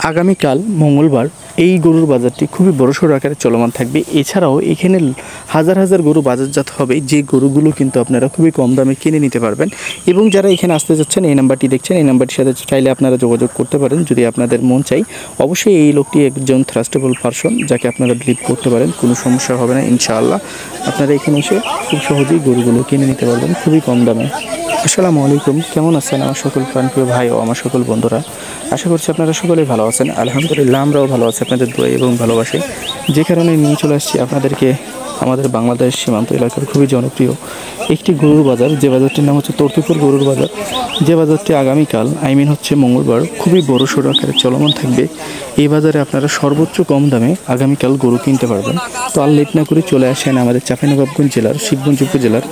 আগামীকাল মঙ্গলবার এই গরুর বাজারটি খুবই বড়সড় আকারে চলমান থাকবে। এছাড়াও এখানে হাজার হাজার গরু বাজারজাত হবে, যে গরুগুলো কিন্তু আপনারা খুবই কম দামে কিনে নিতে পারবেন। এবং যারা এখানে আসতে যাচ্ছেন, এই নাম্বারটি দেখছেন, এই নাম্বারটির সাথে চাইলে আপনারা যোগাযোগ করতে পারেন যদি আপনাদের মন চাই। অবশ্যই এই লোকটি একজন থ্রাস্টেবল পারসন, যাকে আপনারা বিলিভ করতে পারেন, কোনো সমস্যা হবে না ইনশাআল্লাহ। আপনারা এখানে এসে খুব সহজেই গরুগুলো কিনে নিতে পারবেন খুবই কম দামে। আসসালামু আলাইকুম, কেমন আছেন আমার সকল প্রাণপ্রিয় ভাই ও আমার সকল বন্ধুরা? আশা করছি আপনারা সকলেই ভালো আছেন। আলহামদুলিল্লাহ, আমরাও ভালো আছি আপনাদের দোয়া এবং ভালোবাসি। যে কারণে নিয়ে চলে আসছি আপনাদেরকে আমাদের বাংলাদেশ সীমান্ত এলাকার খুবই জনপ্রিয় একটি গরুর বাজার, যে বাজারটির নাম হচ্ছে তর্তিপুর গরুর বাজার। যে বাজারটি আগামীকাল হচ্ছে মঙ্গলবার খুবই বড় সড়ো আকারে চলমান থাকবে। এই বাজারে আপনারা সর্বোচ্চ কম দামে আগামীকাল গরু কিনতে পারবেন। তো আর লেট না করে চলে আসেন আমাদের চাঁপাইনবাবগঞ্জ জেলার শিবগঞ্জ উপজেলার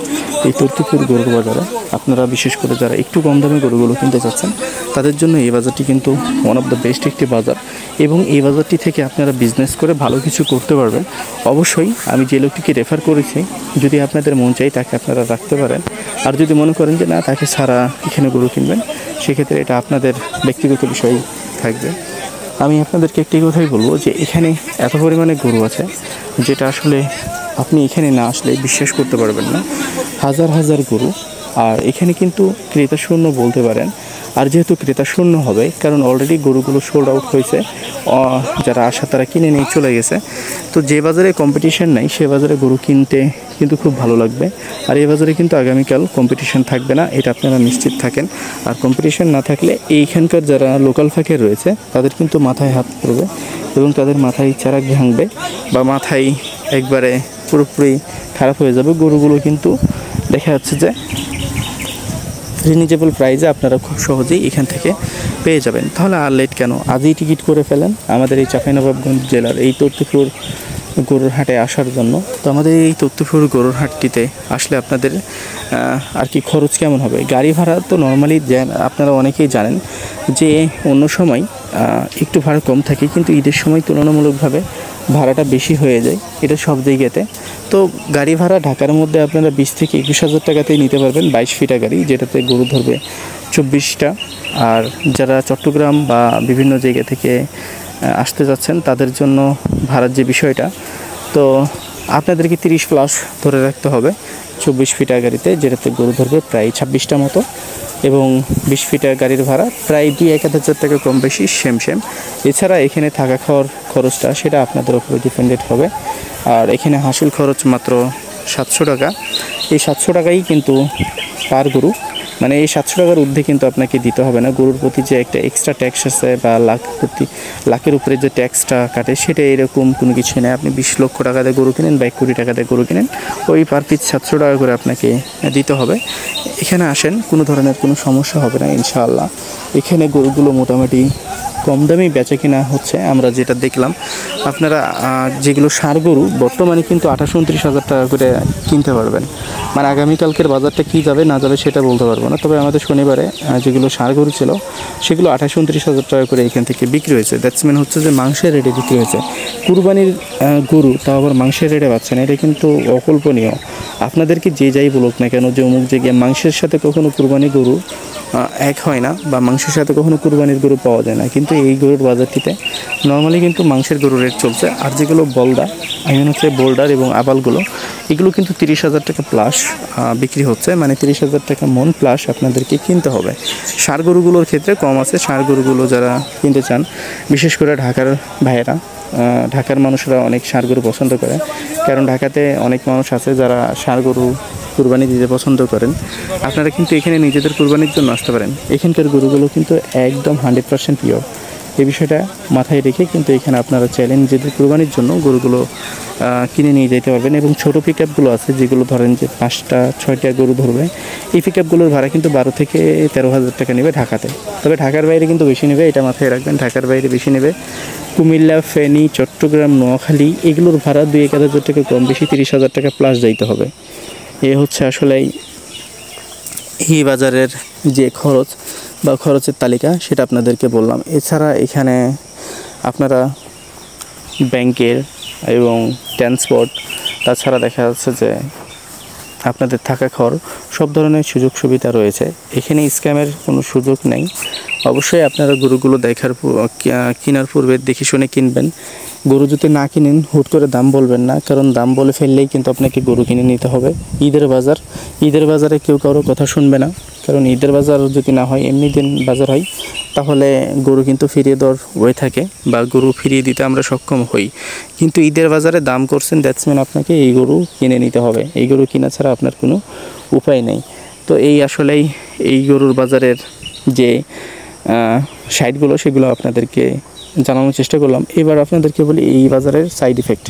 এই তর্তিপুর গরুর বাজারে। আপনারা বিশেষ করে যারা একটু কম দামে গরুগুলো কিনতে চাচ্ছেন, তাদের জন্য এই বাজারটি কিন্তু ওয়ান অফ দ্য বেস্ট একটি বাজার। এবং এই বাজারটি থেকে আপনারা বিজনেস করে ভালো কিছু করতে পারবেন। অবশ্যই আমি যে লোকটিকে রেফার করেছি, যদি আপনাদের মন চাই তাকে আপনারা রাখতে পারেন। আর যদি মনে করেন যে না, তাকে ছাড়া এখানে গরু কিনবেন, সেক্ষেত্রে এটা আপনাদের ব্যক্তিগত বিষয় থাকবে। আমি আপনাদেরকে একটি কথাই বলবো যে এখানে এত পরিমাণে গরু আছে, যেটা আসলে আপনি এখানে না আসলে বিশ্বাস করতে পারবেন না। হাজার হাজার গরু, আর এখানে কিন্তু ক্রেতা শূন্য বলতে পারেন। আর যেহেতু ক্রেতা শূন্য হবে, কারণ অলরেডি গরুগুলো সোল্ড আউট হয়েছে, যারা আসা তারা কিনে নিয়ে চলে গেছে। তো যে বাজারে কম্পিটিশন নাই, সে বাজারে গরু কিনতে কিন্তু খুব ভালো লাগবে। আর এই বাজারে কিন্তু আগামীকাল কম্পিটিশন থাকবে না, এটা আপনারা নিশ্চিত থাকেন। আর কম্পিটিশন না থাকলে এইখানকার যারা লোকাল ফাঁকের রয়েছে, তাদের কিন্তু মাথায় হাত পড়বে এবং তাদের মাথায় চারাক ভাঙবে বা মাথায় একবারে পুরোপুরি খারাপ হয়ে যাবে। গরুগুলো কিন্তু দেখা যাচ্ছে যে রিজনেবল প্রাইসে আপনারা খুব সহজেই এখান থেকে পেয়ে যাবেন। তাহলে আর লেট কেন, আজই টিকিট করে ফেলেন আমাদের এই চাঁপাইনবাবগঞ্জ জেলার এই তর্তিপুর গরুর হাটে আসার জন্য। তো আমাদের এই তর্তিপুর গরুর হাটটিতে আসলে আপনাদের আর কি খরচ কেমন হবে? গাড়ি ভাড়া তো নর্মালি আপনারা অনেকেই জানেন যে অন্য সময় একটু ভাড়া কম থাকে, কিন্তু ঈদের সময় তুলনামূলকভাবে ভাড়াটা বেশি হয়ে যায়, এটা সব জায়গাতে। তো গাড়ি ভাড়া ঢাকার মধ্যে আপনারা 20 থেকে 21,000 টাকাতেই নিতে পারবেন 22 ফিটা গাড়ি, যেটাতে গরু ধরবে 24টা। আর যারা চট্টগ্রাম বা বিভিন্ন জায়গা থেকে আসতে যাচ্ছেন, তাদের জন্য ভাড়ার যে বিষয়টা, তো আপনাদেরকে 30+ ধরে রাখতে হবে 24 ফিটা গাড়িতে, যেটাতে গরু ধরবে প্রায় 26টা মতো। এবং 20 ফিটা গাড়ির ভাড়া প্রায় 2-1,000 টাকা কম বেশি সেম। এছাড়া এখানে থাকা খাওয়ার খরচটা সেটা আপনাদের উপরে ডিপেন্ডেড হবে। আর এখানে হাসিল খরচ মাত্র 700 টাকা। এই 700 টাকাই কিন্তু পার গরু, মানে এই 700 টাকার ঊর্ধ্বে কিন্তু আপনাকে দিতে হবে না। গরুর প্রতি যে একটা এক্সট্রা ট্যাক্স আছে বা লাখের উপরে যে ট্যাক্সটা কাটে, সেটা এরকম কোনো কিছু নেই। আপনি 20 লক্ষ টাকা দিয়ে গরু কিনেন বা 1 কোটি টাকা দিয়ে গরু কিনেন, ওই পার পিস 700 টাকা করে আপনাকে দিতে হবে। এখানে আসেন, কোনো ধরনের কোনো সমস্যা হবে না ইনশাআল্লাহ। এখানে গরুগুলো মোটামুটি কম দামেই বেচা কিনা হচ্ছে। আমরা যেটা দেখলাম, আপনারা যেগুলো ষাঁড় গরু বর্তমানে কিন্তু 28-29,000 টাকা করে কিনতে পারবেন। মানে আগামীকালকের বাজারটা কী যাবে না যাবে সেটা বলতে পারবো না, তবে আমাদের শনিবারে যেগুলো ষাঁড় গরু ছিল, সেগুলো 28-29,000 টাকা করে এখান থেকে বিক্রি হয়েছে। দ্যাটস মিন হচ্ছে যে মাংসের রেটে বিক্রি হয়েছে। কুরবানির গরু, তাও আবার মাংসের রেটে পাচ্ছেন, এটা কিন্তু অকল্পনীয়। আপনাদেরকে যে যাই বলুক না কেন, যে অমুক জায়গায় মাংসের সাথে কখনো কুরবানি গরু এক হয় না, বা মাংসের সাথে কখনো কুরবানির গরু পাওয়া যায় না, কিন্তু এই গরুর বাজারটিতে নর্মালি কিন্তু মাংসের গরুর রেট চলছে। আর যেগুলো বলদা, হচ্ছে বোল্ডার এবং আবালগুলো, এগুলো কিন্তু 30,000 টাকা প্লাস বিক্রি হচ্ছে, মানে 30,000 টাকা মন প্লাস আপনাদেরকে কিনতে হবে। ষাঁড় গরুগুলোর ক্ষেত্রে কম আছে। ষাঁড় গরুগুলো যারা কিনতে চান, বিশেষ করে ঢাকার ভাইয়েরা, ঢাকার মানুষরা অনেক ষাঁড় গরু পছন্দ করে, কারণ ঢাকাতে অনেক মানুষ আছে যারা ষাঁড় গরু কুরবানি দিতে পছন্দ করেন। আপনারা কিন্তু এখানে নিজেদের কুরবানির জন্য আসতে পারেন। এখানকার গরুগুলো কিন্তু একদম 100% পিওর। এই বিষয়টা মাথায় রেখে কিন্তু এখানে আপনারা চাইলেন নিজেদের কুরবানির জন্য গরুগুলো কিনে নিয়ে যেতে পারবেন। এবং ছোটো পিকআপগুলো আছে, যেগুলো ধরেন যে 5-6টা গরু ধরবে, এই পিকআপগুলোর ভাড়া কিন্তু 12 থেকে 13,000 টাকা নেবে ঢাকাতে। তবে ঢাকার বাইরে কিন্তু বেশি নেবে, এটা মাথায় রাখবেন। ঢাকার বাইরে বেশি নেবে। কুমিল্লা, ফেনী, চট্টগ্রাম, নোয়াখালী, এগুলোর ভাড়া 2-1,000 টাকা কম বেশি 30,000 টাকা প্লাস যাইতে হবে। এ হচ্ছে আসলে এই বাজারের যে খরচ বা খরচের তালিকা, সেটা আপনাদেরকে বললাম। এছাড়া এখানে আপনারা ব্যাংকের এবং ট্রান্সপোর্ট, তাছাড়া দেখা যাচ্ছে যে আপনাদের থাকা খাওয়ার সব ধরনের সুযোগ সুবিধা রয়েছে। এখানে স্ক্যামের কোনো সুযোগ নেই। অবশ্যই আপনারা গরুগুলো কেনার পূর্বে দেখে শুনে কিনবেন। গরু যদি না কিনেন হুট করে দাম বলবেন না, কারণ দাম বলে ফেললেই কিন্তু আপনাকে গরু কিনে নিতে হবে। ঈদের বাজারে কেউ কারো কথা শুনবে না, কারণ ঈদের বাজার যদি না হয় এমনি দিন বাজার হয়, তাহলে গরু কিন্তু ফিরিয়ে দেওয়ার হয়ে থাকে বা গরু ফিরিয়ে দিতে আমরা সক্ষম হই। কিন্তু ঈদের বাজারে দাম করছেন, দ্যাটস মিন আপনাকে এই গরু কিনে নিতে হবে। এই গরু কিনা ছাড়া আপনার কোনো উপায় নেই। তো এই আসলেই এই গরুর বাজারের যে সাইডগুলো সেগুলো আপনাদেরকে জানানোর চেষ্টা করলাম। এবার আপনাদেরকে বলি এই বাজারের সাইড ইফেক্ট।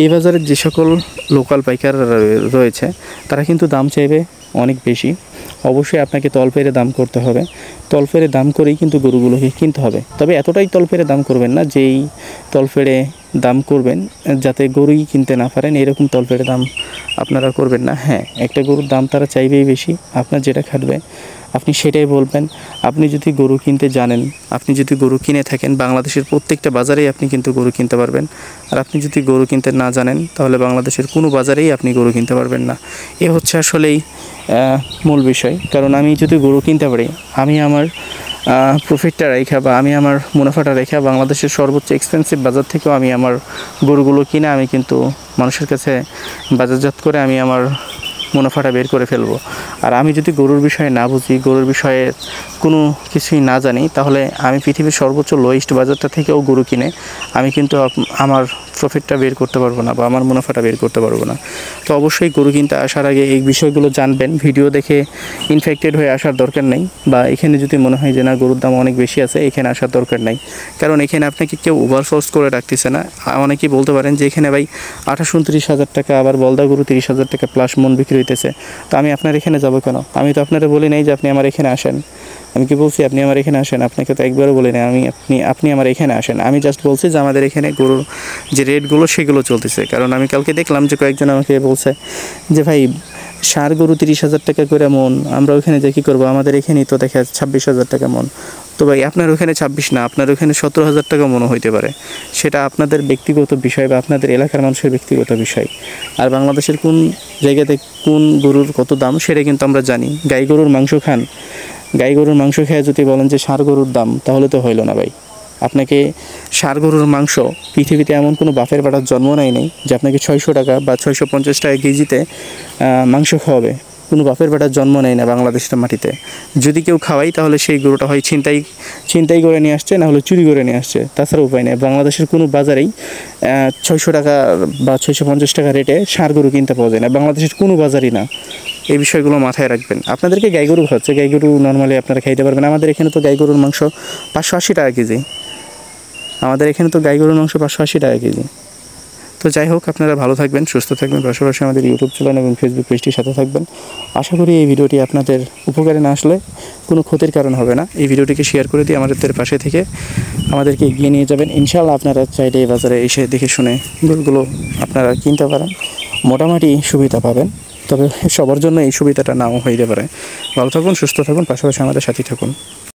এই বাজারের যে সকল লোকাল পাইকার রয়েছে তারা কিন্তু দাম চাইবে অনেক বেশি। অবশ্যই আপনাকে তলপেরে দাম করতে হবে, তলপেরে দাম করেই কিন্তু গরুগুলোকে কিনতে হবে। তবে এতটাই তলপেরে দাম করবেন না যেই তলপেরে দাম করবেন যাতে গরুই কিনতে না পারেন, এরকম তলপেরে দাম আপনারা করবেন না। হ্যাঁ, একটা গরুর দাম তারা চাইবেই বেশি, আপনার যেটা খাটবে আপনি সেটাই বলবেন। আপনি যদি গরু কিনতে জানেন, আপনি যদি গরু কিনে থাকেন, বাংলাদেশের প্রত্যেকটা বাজারেই আপনি কিন্তু গরু কিনতে পারবেন। আর আপনি যদি গরু কিনতে না জানেন তাহলে বাংলাদেশের কোনো বাজারেই আপনি গরু কিনতে পারবেন না। এ হচ্ছে আসলেই মূল বিষয়। কারণ আমি যদি গরু কিনতে পারি, আমি আমার প্রফিটটা রেখা বা আমি আমার মুনাফাটা রেখা বাংলাদেশের সর্বোচ্চ এক্সপেন্সিভ বাজার থেকেও আমি আমার গরুগুলো কিনে আমি কিন্তু মানুষের কাছে বাজারজাত করে আমি আমার মুনাফাটা বের করে ফেলবো। আর আমি যদি গরুর বিষয়ে না বুঝি, গরুর বিষয়ে কোনো কিছুই না জানি, তাহলে আমি পৃথিবীর সর্বোচ্চ লোয়েস্ট বাজারটা থেকেও গরু কিনে আমি কিন্তু আমার প্রফিটটা বের করতে পারবো না বা আমার মুনাফাটা বের করতে পারবো না। তো অবশ্যই গরু কিনতে আসার আগে এই বিষয়গুলো জানবেন। ভিডিও দেখে ইনফেক্টেড হয়ে আসার দরকার নেই, বা এখানে যদি মনে হয় যে না গরুর দাম অনেক বেশি আছে এখানে আসার দরকার নেই, কারণ এখানে আপনাকে কেউ ওভারফোর্স করে রাখতেছে না। অনেকেই বলতে পারেন যে এখানে ভাই 28-29 টাকা, আবার বলদা গরু 30,000 টাকা প্লাস মন বিক্রি হইতেছে, তো আমি আপনার এখানে যাবো কেন? আমি তো আপনারা বলি নাই যে আপনি আমার এখানে আসেন। আমি কি বলছি আপনি আমার এখানে আসেন? আপনাকে তো একবারও বলি না আপনি আমার এখানে আসেন। আমি জাস্ট বলছি যে আমাদের এখানে গরুর যে রেটগুলো সেগুলো চলতেছে। কারণ আমি কালকে দেখলাম যে কয়েকজন আমাকে বলছে যে ভাই ষাঁড় গরু 30,000 টাকা করে মন, আমরা ওখানে যে কী করবো, আমাদের এখানেই তো দেখা যাচ্ছে 26,000 টাকা মন। তো ভাই আপনার ওখানে 26 না, আপনার ওখানে 17,000 টাকা মনও হইতে পারে। সেটা আপনাদের ব্যক্তিগত বিষয় বা আপনাদের এলাকার মানুষের ব্যক্তিগত বিষয়। আর বাংলাদেশের কোন জায়গাতে কোন গরুর কত দাম সেটা কিন্তু আমরা জানি। গাই গরুর মাংস খান, গাই গরুর মাংস খেয়ে যদি বলেন যে ষাঁড় গরুর দাম, তাহলে তো হইল না ভাই। আপনাকে ষাঁড় গরুর মাংস, পৃথিবীতে এমন কোনো বাপের বাটার জন্ম নেই যে আপনাকে 600 টাকা বা 650 টাকা কেজিতে মাংস খাওয়াবে। কোনো বাপের বেটার জন্ম নেয় না বাংলাদেশের মাটিতে। যদি কেউ খাওয়াই তাহলে সেই গরুটা হয় ছিনতাই করে নিয়ে আসছে, না হলে চুরি করে নিয়ে আসছে, তাছাড়া উপায় নেই। বাংলাদেশের কোনো বাজারেই 600 টাকা বা 650 টাকা রেটে ষাঁড় গরু কিনতে পাওয়া যায় না, বাংলাদেশের কোনো বাজারই না। এই বিষয়গুলো মাথায় রাখবেন। আপনাদেরকে গাই গরু খাচ্ছে, গাই গরু নর্মালি আপনারা খাইতে পারবেন। আমাদের এখানে তো গাই গরুর মাংস 580 টাকা কেজি। আমাদের এখানে তো গাই গরুর মাংস 580 টাকা কেজি। তো যাই হোক, আপনারা ভালো থাকবেন, সুস্থ থাকবেন, পাশাপাশি আমাদের ইউটিউব চ্যানেল এবং ফেসবুক পেজটির সাথে থাকবেন। আশা করি এই ভিডিওটি আপনাদের উপকারে না আসলে কোনো ক্ষতির কারণ হবে না। এই ভিডিওটিকে শেয়ার করে দিয়ে আমাদের পাশে থেকে আমাদেরকে এগিয়ে নিয়ে যাবেন। ইনশাআল্লাহ আপনারা চাইলে এই বাজারে এসে দেখে শুনে গরুগুলো আপনারা কিনতে পারেন, মোটামুটি সুবিধা পাবেন। তবে সবার জন্য এই সুবিধাটা নাও হইতে পারে। ভালো থাকুন, সুস্থ থাকুন, পাশাপাশি আমাদের সাথে থাকুন।